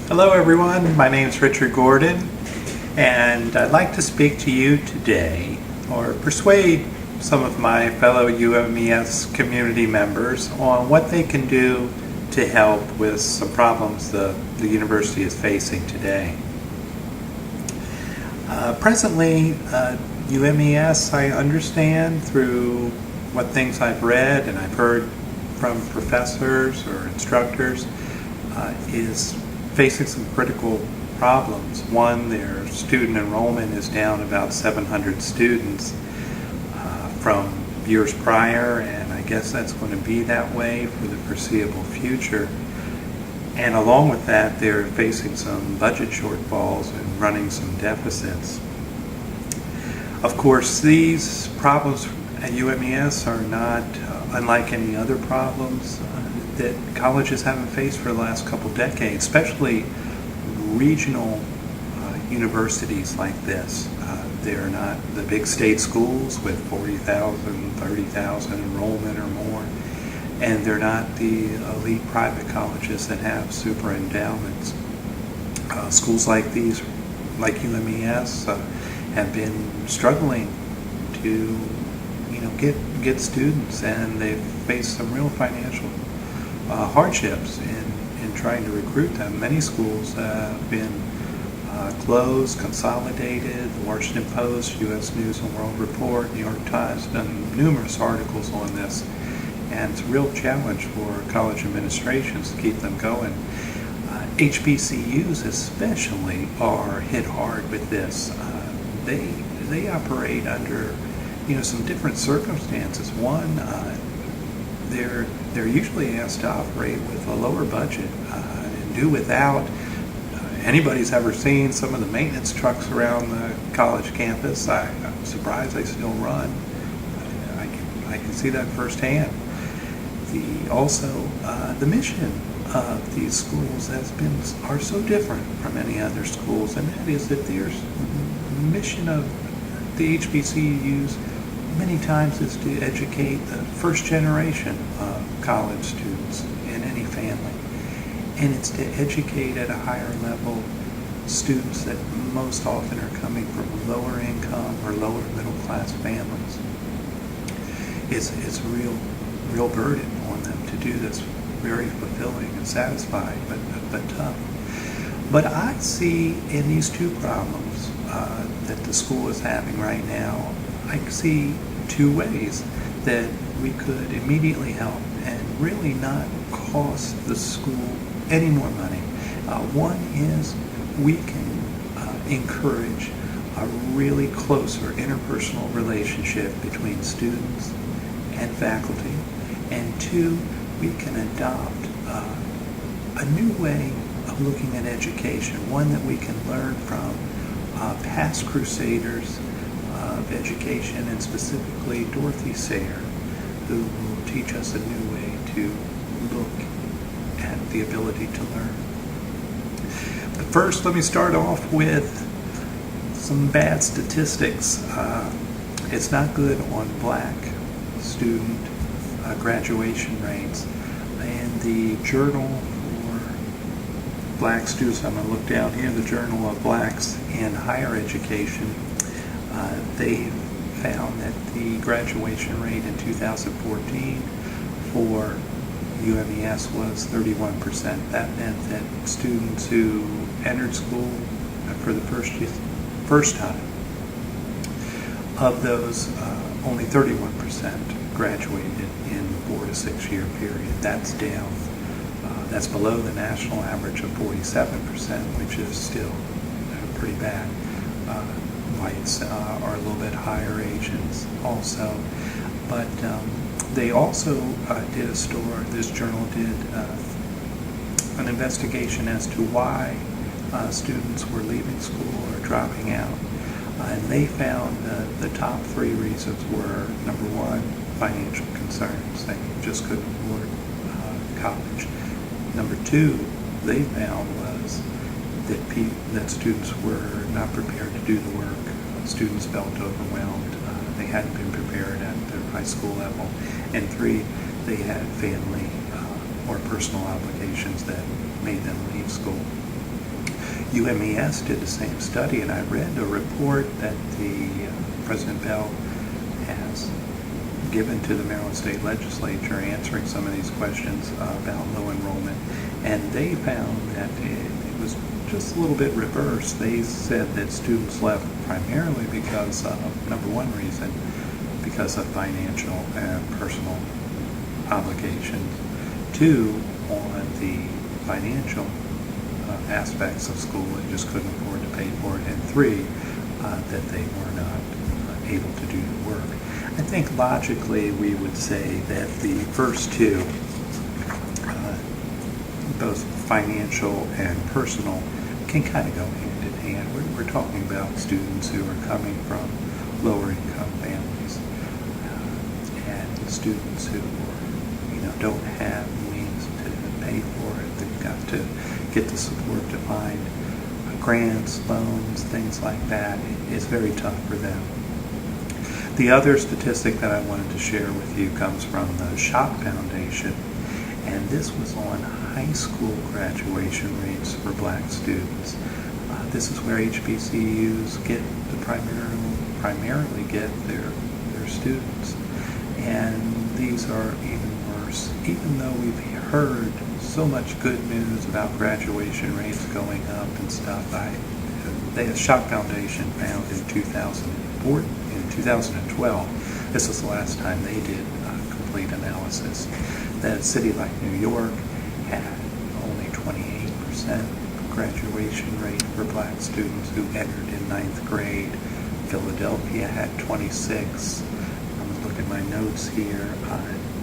Hello everyone, my name is Richard Gordon and I'd like to speak to you today or persuade some of my fellow UMES community members on what they can do to help with some problems the university is facing today. Presently, UMES, I understand through what things I've read and I've heard from professors or instructors, is facing some critical problems. One, their student enrollment is down about 700 students from years prior, and I guess that's going to be that way for the foreseeable future. And along with that, they're facing some budget shortfalls and running some deficits. Of course, these problems at UMES are not unlike any other problems that colleges haven't faced for the last couple decades, especially regional universities like this. They're not the big state schools with 40,000, 30,000 enrollment or more, and they're not the elite private colleges that have super endowments. Schools like these, like UMES, have been struggling to get students, and they've faced some real financial hardships in trying to recruit them. Many schools have been closed, consolidated. The Washington Post, U.S. News and World Report, New York Times done numerous articles on this, and it's a real challenge for college administrations to keep them going. HBCUs especially are hit hard with this. They operate under some different circumstances. One, they're usually asked to operate with a lower budget and do without. Anybody's ever seen some of the maintenance trucks around the college campus? I'm surprised they still run. I can see that firsthand. The mission of these schools are so different from any other schools, and that is that the mission of the HBCUs many times is to educate the first generation of college students in any family. And it's to educate at a higher level students that most often are coming from lower income or lower middle class families. It's a real burden on them to do this, very fulfilling and satisfying, but tough. But I see in these two problems that the school is having right now, I see two ways that we could immediately help and really not cost the school any more money. One is we can encourage a really closer interpersonal relationship between students and faculty. And two, we can adopt a new way of looking at education, one that we can learn from past crusaders of education, and specifically Dorothy Sayre, who will teach us a new way to look at the ability to learn. But first, let me start off with some bad statistics. It's not good on black student graduation rates. And the Journal for Black Students, I'm going to look down here, the Journal of Blacks in Higher Education, they found that the graduation rate in 2014 for UMES was 31%. That meant that students who entered school for the first time, of those, only 31% graduated in the 4 to 6 year period. That's down. That's below the national average of 47%, which is still pretty bad. Whites are a little bit higher, Asians also. But they also did this journal did an investigation as to why students were leaving school or dropping out. And they found the top three reasons were, number one, financial concerns. They just couldn't afford college. Number two, they found was that students were not prepared to do the work. Students felt overwhelmed. They hadn't been prepared at their high school level. And three, they had family or personal obligations that made them leave school. UMES did the same study, and I read a report that President Bell has given to the Maryland State Legislature answering some of these questions about low enrollment, and they found that it was just a little bit reversed. They said that students left primarily because of, number one reason, because of financial and personal obligations. Two, on the financial aspects of school, they just couldn't afford to pay for it. And three, that they were not able to do the work. I think logically we would say that the first two, both financial and personal, can kind of go hand in hand. We're talking about students who are coming from lower income families and students who don't have means to pay for it. They've got to get the support to find grants, loans, things like that. It's very tough for them. The other statistic that I wanted to share with you comes from the Schott Foundation, and this was on high school graduation rates for black students. This is where HBCUs get to primarily get their students, and these are even worse. Even though we've heard so much good news about graduation rates going up and stuff, the Schott Foundation found in 2012, this is the last time they did a complete analysis, that a city like New York had only 28% graduation rate for black students who entered in 9th grade. Philadelphia had 26. I'm going to look at my notes here.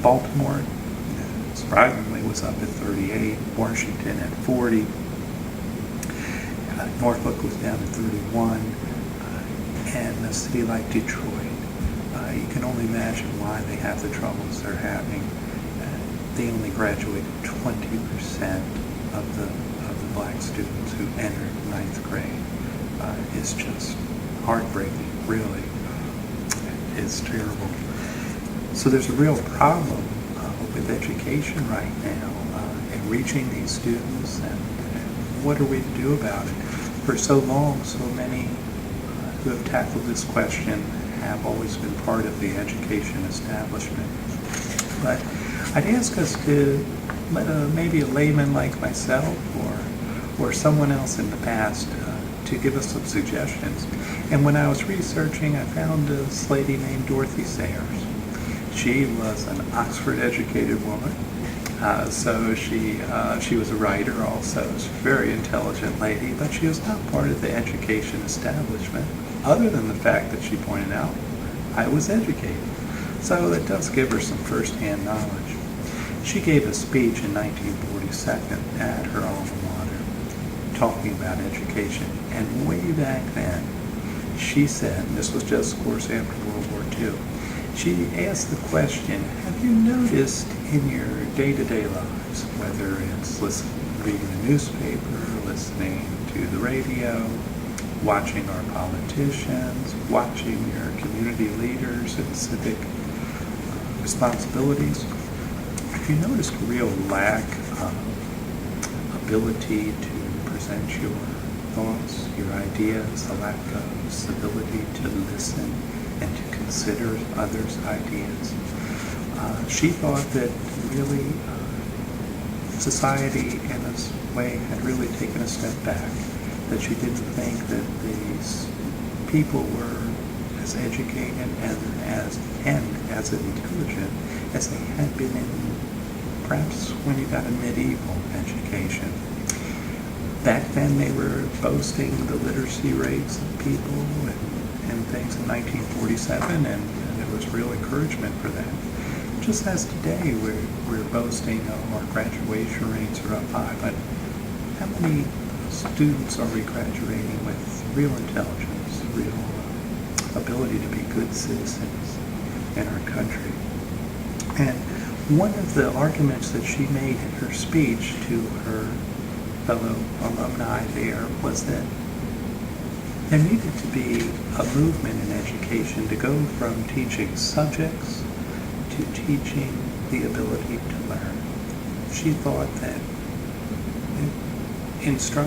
Baltimore, surprisingly, was up at 38. Washington at 40. Norfolk was down at 31. And a city like Detroit, you can only imagine why they have the troubles they're having. They only graduated 20% of the black students who entered 9th grade. It's just heartbreaking, really. It's terrible. So there's a real problem with education right now and reaching these students, and what are we to do about it? For so long, so many who have tackled this question have always been part of the education establishment. But I'd ask us to let maybe a layman like myself or someone else in the past to give us some suggestions. And when I was researching, I found this lady named Dorothy Sayers. She was an Oxford-educated woman, so she was a writer also. She's a very intelligent lady, but she was not part of the education establishment, other than the fact that she pointed out I was educated. So that does give her some first-hand knowledge. She gave a speech in 1947 at her alma mater talking about education, and way back then she said, and this was just of course after World War II, she asked the question, have you noticed in your day-to-day lives, whether it's reading the newspaper, listening to the radio, watching our politicians, watching your community leaders and civic responsibilities, have you noticed a real lack of ability to present your thoughts, your ideas, a lack of ability to listen and to consider others' ideas? She thought that really society in this way had really taken a step back, that she didn't think that these people were as educated and as intelligent as they had been in perhaps when you got a medieval education. Back then they were boasting the literacy rates of people and things in 1947, and there was real encouragement for that. Just as today we're boasting our graduation rates are up high, but how many students are we graduating with real intelligence, real ability to be good citizens in our country? And one of the arguments that she made in her speech to her fellow alumni there was that there needed to be a movement in education to go from teaching subjects to teaching the ability to learn. She thought that